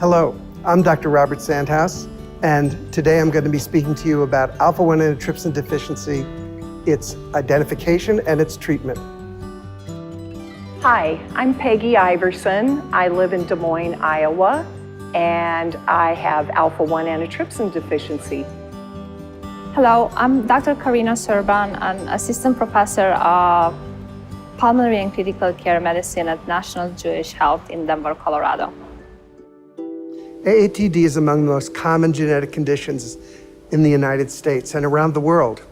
Hello, I'm Dr. Robert Sandhouse, and today I'm going to be speaking to you about Alpha-1 Antitrypsin Deficiency, its identification and its treatment. Hi, I'm Peggy Iverson. I live in Des Moines, Iowa, and I have Alpha-1 Antitrypsin Deficiency. Hello, I'm Dr. Karina Serban, an assistant professor of pulmonary and critical care medicine at National Jewish Health in Denver, Colorado. AATD is among the most common genetic conditions in the United States and around the world.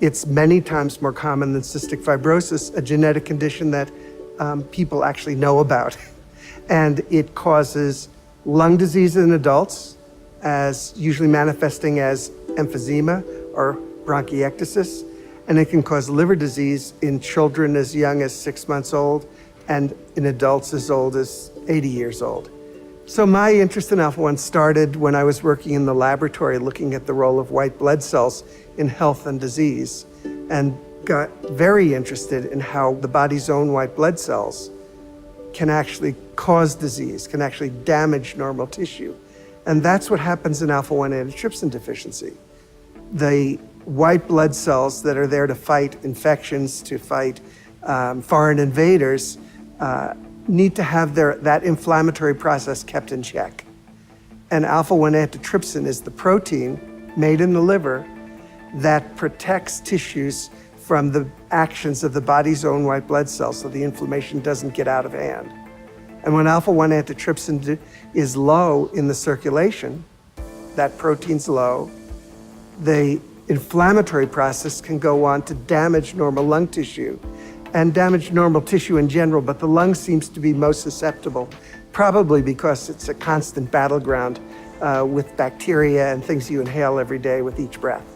It's many times more common than cystic fibrosis, a genetic condition that people actually know about. And it causes lung disease in adults, as usually manifesting as emphysema or bronchiectasis, and it can cause liver disease in children as young as 6 months old and in adults as old as 80 years old. So my interest in Alpha-1 started when I was working in the laboratory looking at the role of white blood cells in health and disease, and got very interested in how the body's own white blood cells can actually cause disease, can actually damage normal tissue. And that's what happens in Alpha-1 Antitrypsin Deficiency. The white blood cells that are there to fight infections, to fight foreign invaders, need to have that inflammatory process kept in check. And Alpha-1 antitrypsin is the protein made in the liver that protects tissues from the actions of the body's own white blood cells so the inflammation doesn't get out of hand. And when Alpha-1 antitrypsin is low in the circulation, that protein's low, the inflammatory process can go on to damage normal lung tissue and damage normal tissue in general, but the lung seems to be most susceptible, probably because it's a constant battleground with bacteria and things you inhale every day with each breath.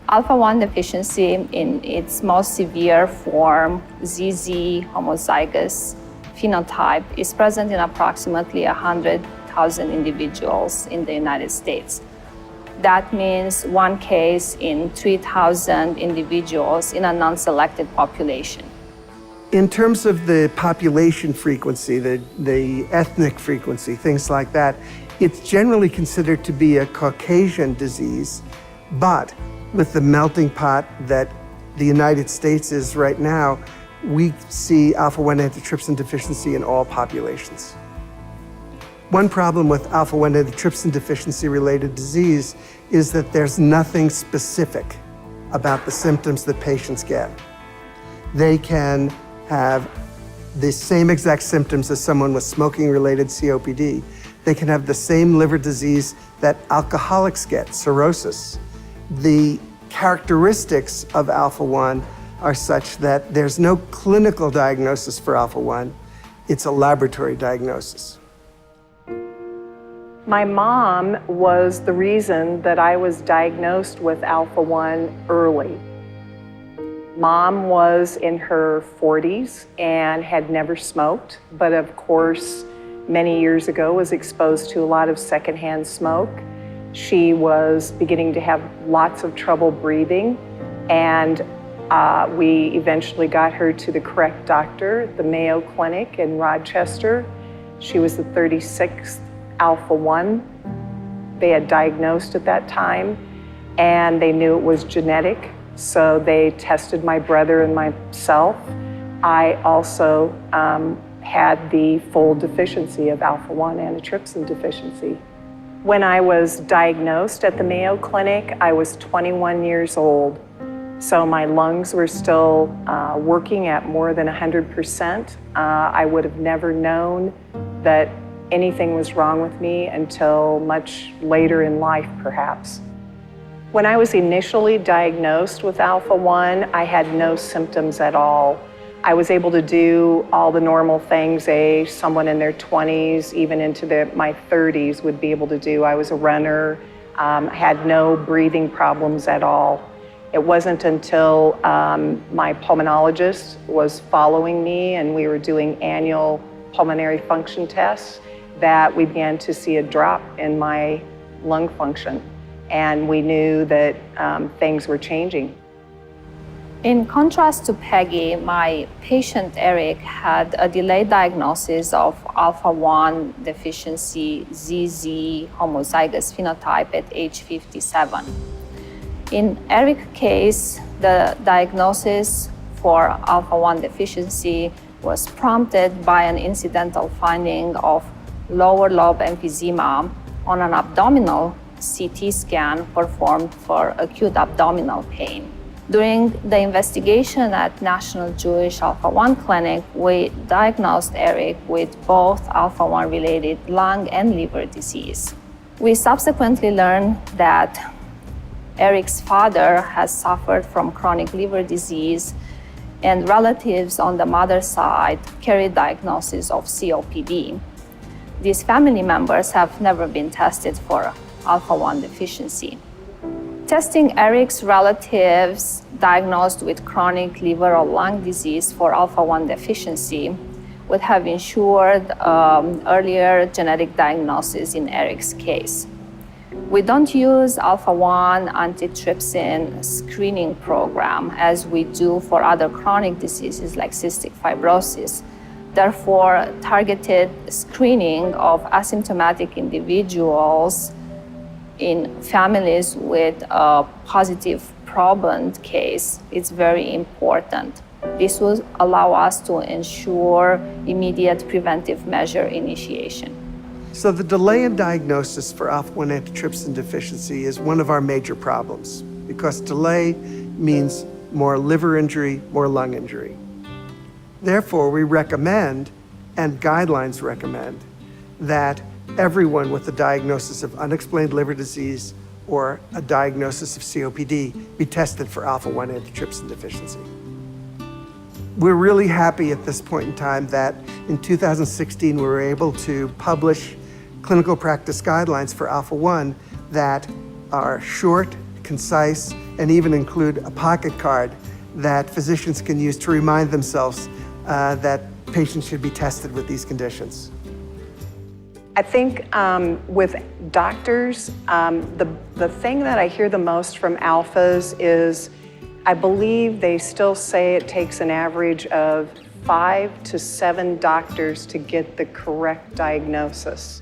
Alpha-1 deficiency in its most severe form, ZZ homozygous phenotype, is present in approximately 100,000 individuals in the United States. That means one case in 3,000 individuals in a non-selected population. In terms of the population frequency, the ethnic frequency, things like that, it's generally considered to be a Caucasian disease, but with the melting pot that the United States is right now, we see Alpha-1 antitrypsin deficiency in all populations. One problem with Alpha-1 antitrypsin deficiency related disease is that there's nothing specific about the symptoms that patients get. They can have the same exact symptoms as someone with smoking related COPD. They can have the same liver disease that alcoholics get, cirrhosis. The characteristics of Alpha-1 are such that there's no clinical diagnosis for Alpha-1. It's a laboratory diagnosis. My mom was the reason that I was diagnosed with Alpha-1 early. Mom was in her 40s and had never smoked, but of course, many years ago was exposed to a lot of secondhand smoke. She was beginning to have lots of trouble breathing, and we eventually got her to the correct doctor, the Mayo Clinic in Rochester. She was the 36th Alpha-1 they had diagnosed at that time, and they knew it was genetic, so they tested my brother and myself. I also had the full deficiency of Alpha-1 antitrypsin deficiency. When I was diagnosed at the Mayo Clinic, I was 21 years old, so my lungs were still working at more than 100%. I would have never known that anything was wrong with me until much later in life, perhaps. When I was initially diagnosed with Alpha-1, I had no symptoms at all. I was able to do all the normal things someone in their 20s, even into my 30s would be able to do. I was a runner, had no breathing problems at all. It wasn't until my pulmonologist was following me and we were doing annual pulmonary function tests that we began to see a drop in my lung function, and we knew that things were changing. In contrast to Peggy, my patient Eric had a delayed diagnosis of Alpha-1 deficiency ZZ homozygous phenotype at age 57. In Eric's case, the diagnosis for Alpha-1 deficiency was prompted by an incidental finding of lower lobe emphysema on an abdominal CT scan performed for acute abdominal pain. During the investigation at National Jewish Alpha-1 Clinic, we diagnosed Eric with both Alpha-1 related lung and liver disease. We subsequently learned that Eric's father has suffered from chronic liver disease, and relatives on the mother's side carried diagnosis of COPD. These family members have never been tested for Alpha-1 deficiency. Testing Eric's relatives diagnosed with chronic liver or lung disease for Alpha-1 deficiency would have ensured earlier genetic diagnosis in Eric's case. We don't use Alpha-1 Antitrypsin screening program as we do for other chronic diseases like cystic fibrosis. Therefore, targeted screening of asymptomatic individuals in families with a positive proband case is very important. This will allow us to ensure immediate preventive measure initiation. So the delay in diagnosis for Alpha-1 antitrypsin deficiency is one of our major problems because delay means more liver injury, more lung injury. Therefore, we recommend, and guidelines recommend, that everyone with a diagnosis of unexplained liver disease or a diagnosis of COPD be tested for Alpha-1 antitrypsin deficiency. We're really happy at this point in time that in 2016 we were able to publish clinical practice guidelines for Alpha-1 that are short, concise, and even include a pocket card that physicians can use to remind themselves that patients should be tested with these conditions. I think with doctors, the thing that I hear the most from alphas is I believe they still say it takes an average of 5 to 7 doctors to get the correct diagnosis.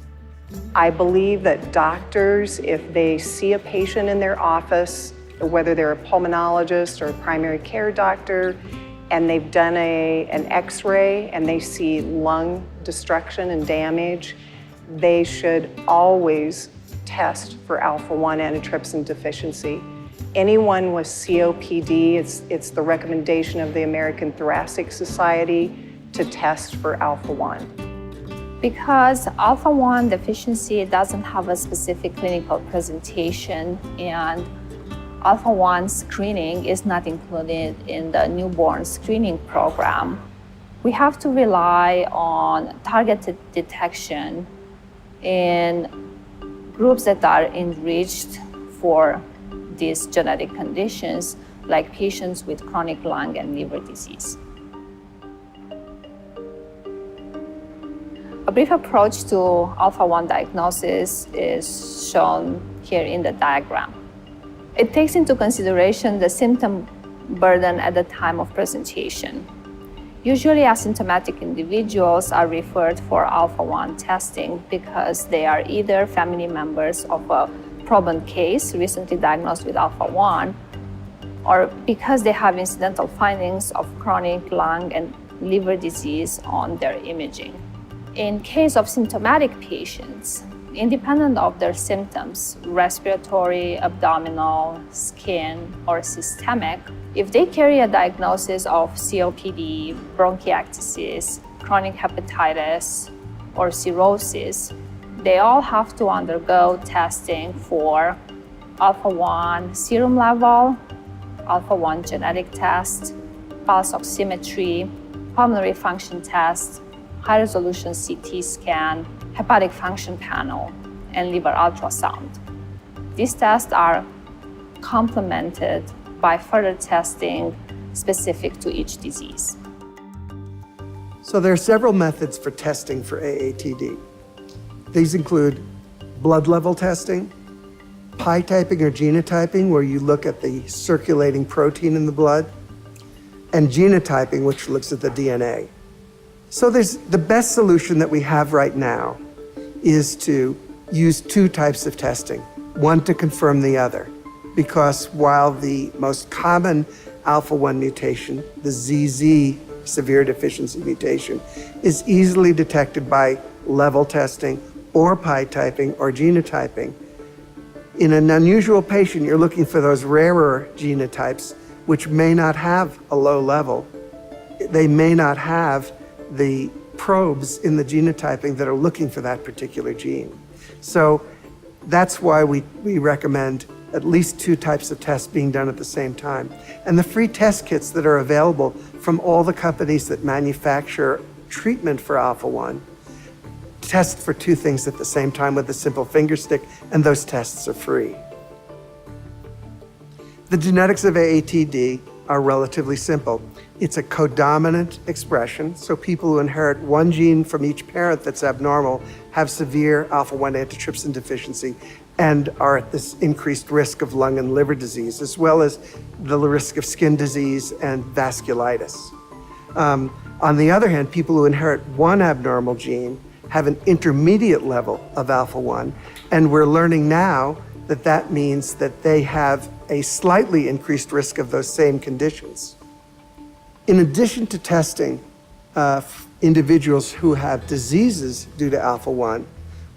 I believe that doctors, if they see a patient in their office, whether they're a pulmonologist or a primary care doctor, and they've done an x-ray and they see lung destruction and damage, they should always test for Alpha-1 antitrypsin deficiency. Anyone with COPD, it's the recommendation of the American Thoracic Society to test for Alpha-1. Because Alpha-1 deficiency doesn't have a specific clinical presentation and Alpha-1 screening is not included in the newborn screening program, we have to rely on targeted detection in groups that are enriched for these genetic conditions, like patients with chronic lung and liver disease. A brief approach to Alpha-1 diagnosis is shown here in the diagram. It takes into consideration the symptom burden at the time of presentation. Usually asymptomatic individuals are referred for Alpha-1 testing because they are either family members of a proband case recently diagnosed with Alpha-1 or because they have incidental findings of chronic lung and liver disease on their imaging. In case of symptomatic patients, independent of their symptoms, respiratory, abdominal, skin, or systemic, if they carry a diagnosis of COPD, bronchiectasis, chronic hepatitis, or cirrhosis, they all have to undergo testing for Alpha-1 serum level, Alpha-1 genetic test, pulse oximetry, pulmonary function test, high-resolution CT scan, hepatic function panel, and liver ultrasound. These tests are complemented by further testing specific to each disease. So there are several methods for testing for AATD. These include blood level testing, pi typing or genotyping, where you look at the circulating protein in the blood, and genotyping, which looks at the DNA. So the best solution that we have right now is to use two types of testing, one to confirm the other. Because while the most common Alpha-1 mutation, the ZZ severe deficiency mutation, is easily detected by level testing or pi typing or genotyping, in an unusual patient, you're looking for those rarer genotypes which may not have a low level. They may not have the probes in the genotyping that are looking for that particular gene. So that's why we recommend at least two types of tests being done at the same time. And the free test kits that are available from all the companies that manufacture treatment for Alpha-1 test for two things at the same time with a simple finger stick, and those tests are free. The genetics of AATD are relatively simple. It's a codominant expression, so people who inherit one gene from each parent that's abnormal have severe Alpha-1 Antitrypsin Deficiency and are at this increased risk of lung and liver disease, as well as the risk of skin disease and vasculitis. On the other hand, people who inherit one abnormal gene have an intermediate level of Alpha-1, and we're learning now that that means that they have a slightly increased risk of those same conditions. In addition to testing individuals who have diseases due to Alpha-1,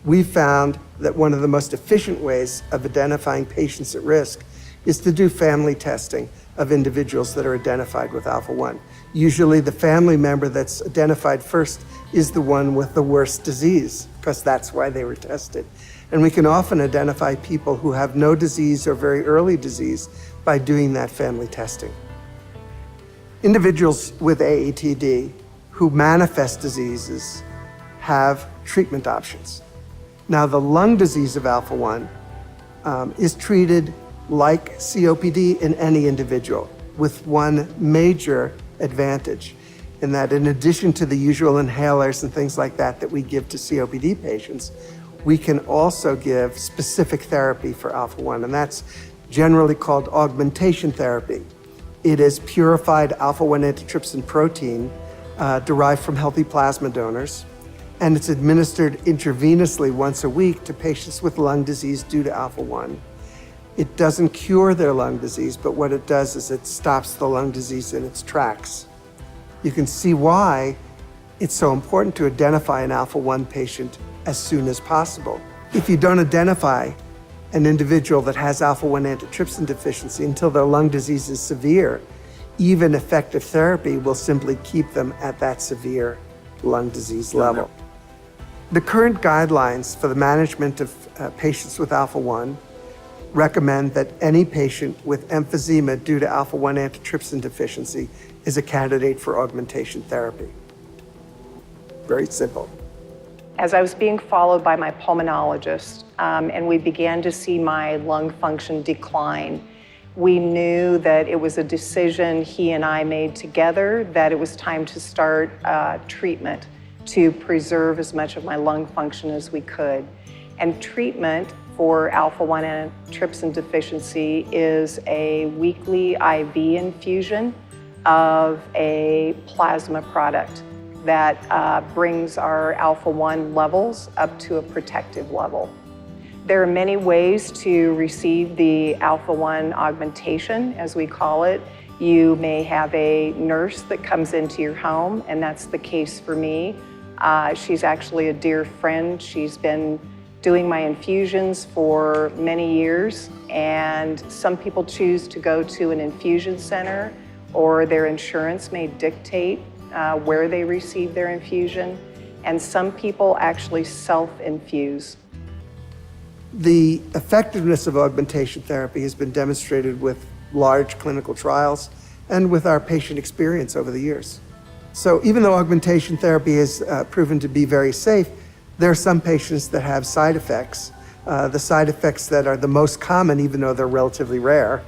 we found that one of the most efficient ways of identifying patients at risk is to do family testing of individuals that are identified with Alpha-1. Usually the family member that's identified first is the one with the worst disease, because that's why they were tested. And we can often identify people who have no disease or very early disease by doing that family testing. Individuals with AATD who manifest diseases have treatment options. Now, the lung disease of Alpha-1 is treated like COPD in any individual, with one major advantage, in that in addition to the usual inhalers and things like that that we give to COPD patients, we can also give specific therapy for Alpha-1, and that's generally called augmentation therapy. It is purified Alpha-1 antitrypsin protein derived from healthy plasma donors, and it's administered intravenously once a week to patients with lung disease due to Alpha-1. It doesn't cure their lung disease, but what it does is it stops the lung disease in its tracks. You can see why it's so important to identify an Alpha-1 patient as soon as possible. If you don't identify an individual that has Alpha-1 antitrypsin deficiency until their lung disease is severe, even effective therapy will simply keep them at that severe lung disease level. The current guidelines for the management of patients with Alpha-1 recommend that any patient with emphysema due to Alpha-1 antitrypsin deficiency is a candidate for augmentation therapy. Very simple. As I was being followed by my pulmonologist, and we began to see my lung function decline, we knew that it was a decision he and I made together that it was time to start treatment to preserve as much of my lung function as we could. And treatment for Alpha-1 antitrypsin deficiency is a weekly IV infusion of a plasma product that brings our Alpha-1 levels up to a protective level. There are many ways to receive the Alpha-1 augmentation, as we call it. You may have a nurse that comes into your home, and that's the case for me. She's actually a dear friend. She's been doing my infusions for many years, and some people choose to go to an infusion center, or their insurance may dictate where they receive their infusion, and some people actually self-infuse. The effectiveness of augmentation therapy has been demonstrated with large clinical trials and with our patient experience over the years. So even though augmentation therapy is proven to be very safe, there are some patients that have side effects. The side effects that are the most common, even though they're relatively rare,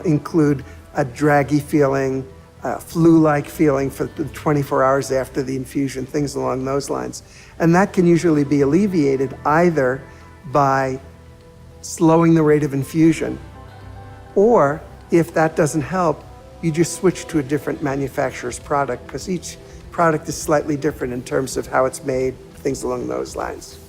include a draggy feeling, flu-like feeling for 24 hours after the infusion, things along those lines. And that can usually be alleviated either by slowing the rate of infusion, or if that doesn't help, you just switch to a different manufacturer's product because each product is slightly different in terms of how it's made, things along those lines.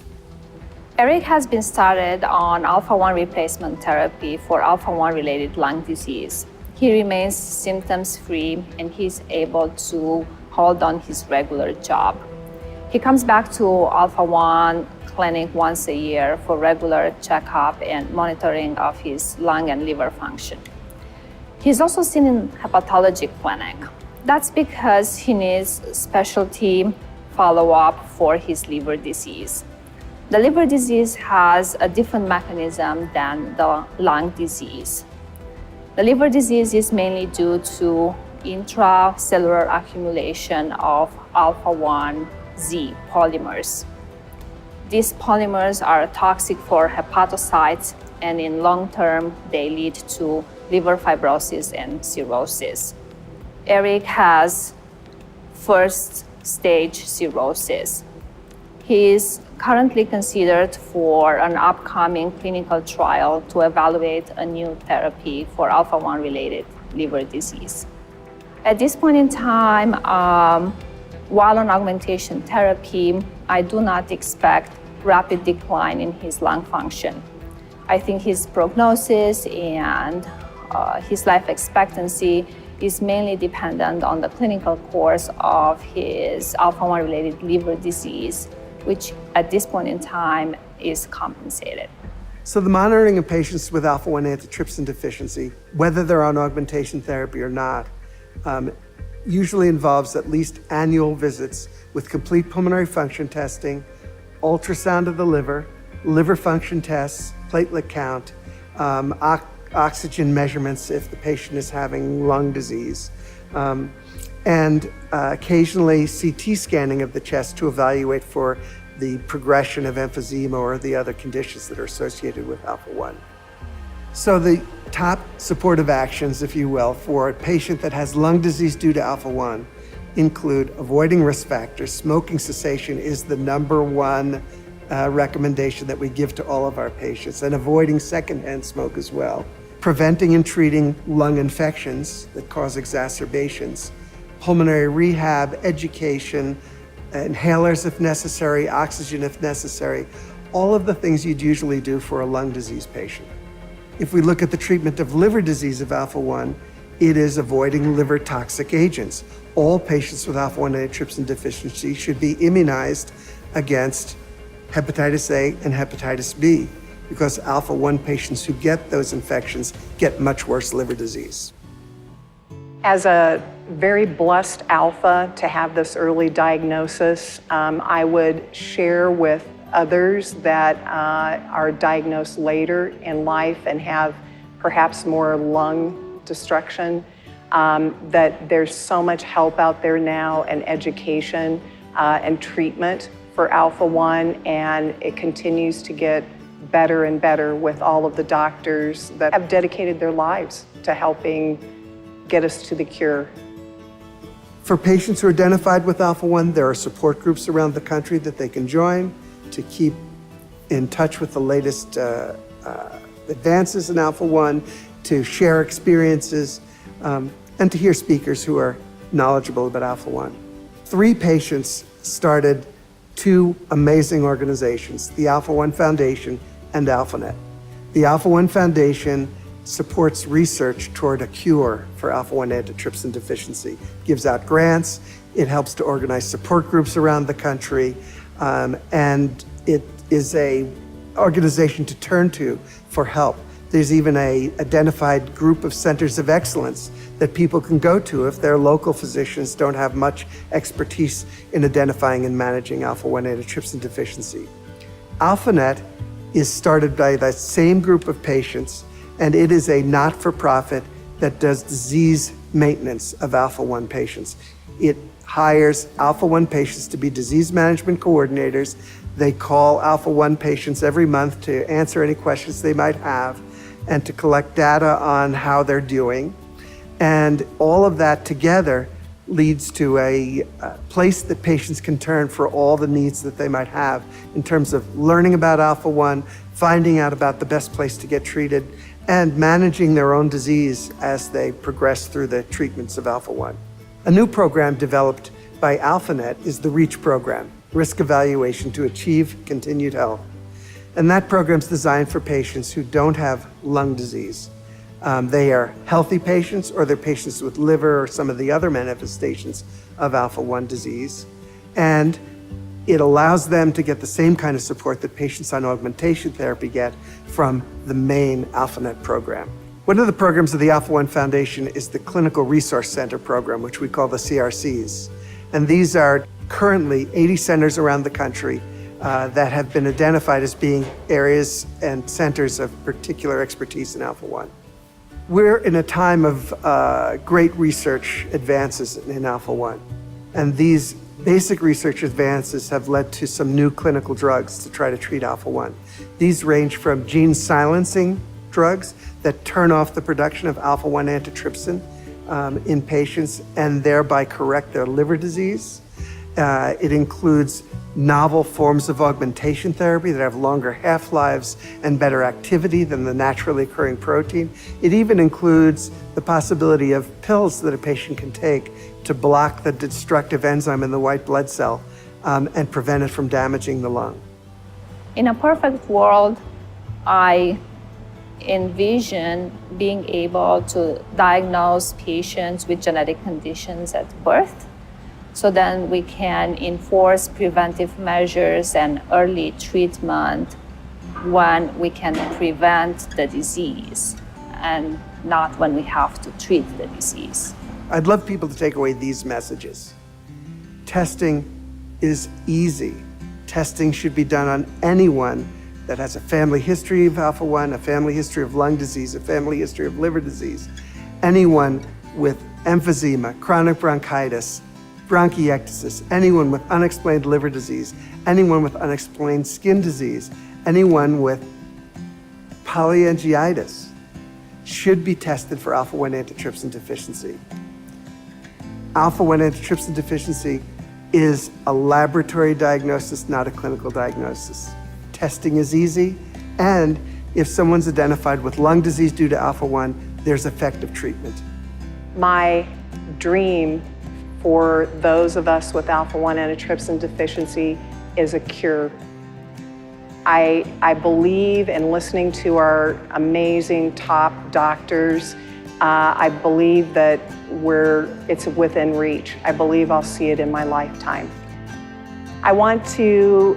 Eric has been started on Alpha-1 replacement therapy for Alpha-1 related lung disease. He remains symptoms-free and he's able to hold on his regular job. He comes back to Alpha-1 clinic once a year for regular checkup and monitoring of his lung and liver function. He's also seen in hepatology clinic. That's because he needs specialty follow-up for his liver disease. The liver disease has a different mechanism than the lung disease. The liver disease is mainly due to intracellular accumulation of Alpha-1Z polymers. These polymers are toxic for hepatocytes, and in long term, they lead to liver fibrosis and cirrhosis. Eric has first stage cirrhosis. He is currently considered for an upcoming clinical trial to evaluate a new therapy for Alpha-1 related liver disease. At this point in time, while on augmentation therapy, I do not expect rapid decline in his lung function. I think his prognosis and his life expectancy is mainly dependent on the clinical course of his Alpha-1 related liver disease, which at this point in time is compensated. So the monitoring of patients with Alpha-1 Antitrypsin Deficiency, whether they're on augmentation therapy or not, usually involves at least annual visits with complete pulmonary function testing, ultrasound of the liver, liver function tests, platelet count, oxygen measurements if the patient is having lung disease, and occasionally CT scanning of the chest to evaluate for the progression of emphysema or the other conditions that are associated with Alpha-1. So the top supportive actions, if you will, for a patient that has lung disease due to Alpha-1 include avoiding risk factors. Smoking cessation is the number one recommendation that we give to all of our patients, and avoiding secondhand smoke as well. Preventing and treating lung infections that cause exacerbations, pulmonary rehab, education, inhalers if necessary, oxygen if necessary, all of the things you'd usually do for a lung disease patient. If we look at the treatment of liver disease of Alpha-1, it is avoiding liver toxic agents. All patients with Alpha-1 antitrypsin deficiency should be immunized against hepatitis A and hepatitis B, because Alpha-1 patients who get those infections get much worse liver disease. As a very blessed alpha to have this early diagnosis, I would share with others that are diagnosed later in life and have perhaps more lung destruction, that there's so much help out there now and education and treatment for Alpha-1, and it continues to get better and better with all of the doctors that have dedicated their lives to helping get us to the cure. For patients who are identified with Alpha-1, there are support groups around the country that they can join to keep in touch with the latest advances in Alpha-1, to share experiences, and to hear speakers who are knowledgeable about Alpha-1. 3 patients started 2 amazing organizations, the Alpha-1 Foundation and AlphaNet. The Alpha-1 Foundation supports research toward a cure for Alpha-1 antitrypsin deficiency, gives out grants, it helps to organize support groups around the country, and it is an organization to turn to for help. There's even an identified group of centers of excellence that people can go to if their local physicians don't have much expertise in identifying and managing Alpha-1 antitrypsin deficiency. AlphaNet is started by that same group of patients, and it is a not-for-profit that does disease maintenance of Alpha-1 patients. It hires Alpha-1 patients to be disease management coordinators. They call Alpha-1 patients every month to answer any questions they might have and to collect data on how they're doing. And all of that together leads to a place that patients can turn for all the needs that they might have in terms of learning about Alpha-1, finding out about the best place to get treated, and managing their own disease as they progress through the treatments of Alpha-1. A new program developed by AlphaNet is the REACH program, Risk Evaluation to Achieve Continued Health. And that program's designed for patients who don't have lung disease. They are healthy patients, or they're patients with liver or some of the other manifestations of Alpha-1 disease. And it allows them to get the same kind of support that patients on augmentation therapy get from the main AlphaNet program. One of the programs of the Alpha-1 Foundation is the Clinical Resource Center program, which we call the CRCs. And these are currently 80 centers around the country that have been identified as being areas and centers of particular expertise in Alpha-1. We're in a time of great research advances in Alpha-1. And these basic research advances have led to some new clinical drugs to try to treat Alpha-1. These range from gene silencing drugs that turn off the production of Alpha-1 antitrypsin in patients and thereby correct their liver disease. It includes novel forms of augmentation therapy that have longer half-lives and better activity than the naturally occurring protein. It even includes the possibility of pills that a patient can take to block the destructive enzyme in the white blood cell and prevent it from damaging the lung. In a perfect world, I envision being able to diagnose patients with genetic conditions at birth, so then we can enforce preventive measures and early treatment when we can prevent the disease and not when we have to treat the disease. I'd love people to take away these messages. Testing is easy. Testing should be done on anyone that has a family history of Alpha-1, a family history of lung disease, a family history of liver disease, anyone with emphysema, chronic bronchitis, bronchiectasis, anyone with unexplained liver disease, anyone with unexplained skin disease, anyone with polyangiitis should be tested for Alpha-1 Antitrypsin Deficiency. Alpha-1 Antitrypsin Deficiency is a laboratory diagnosis, not a clinical diagnosis. Testing is easy, and if someone's identified with lung disease due to Alpha-1, there's effective treatment. My dream for those of us with Alpha-1 Antitrypsin Deficiency is a cure. I believe in listening to our amazing top doctors. I believe that it's within reach. I believe I'll see it in my lifetime. I want to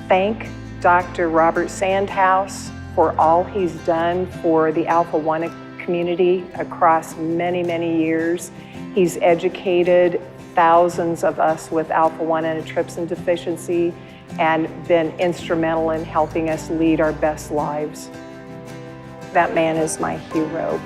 thank Dr. Robert Sandhouse for all he's done for the Alpha-1 community across many, many years. He's educated thousands of us with Alpha-1 Antitrypsin Deficiency and been instrumental in helping us lead our best lives. That man is my hero.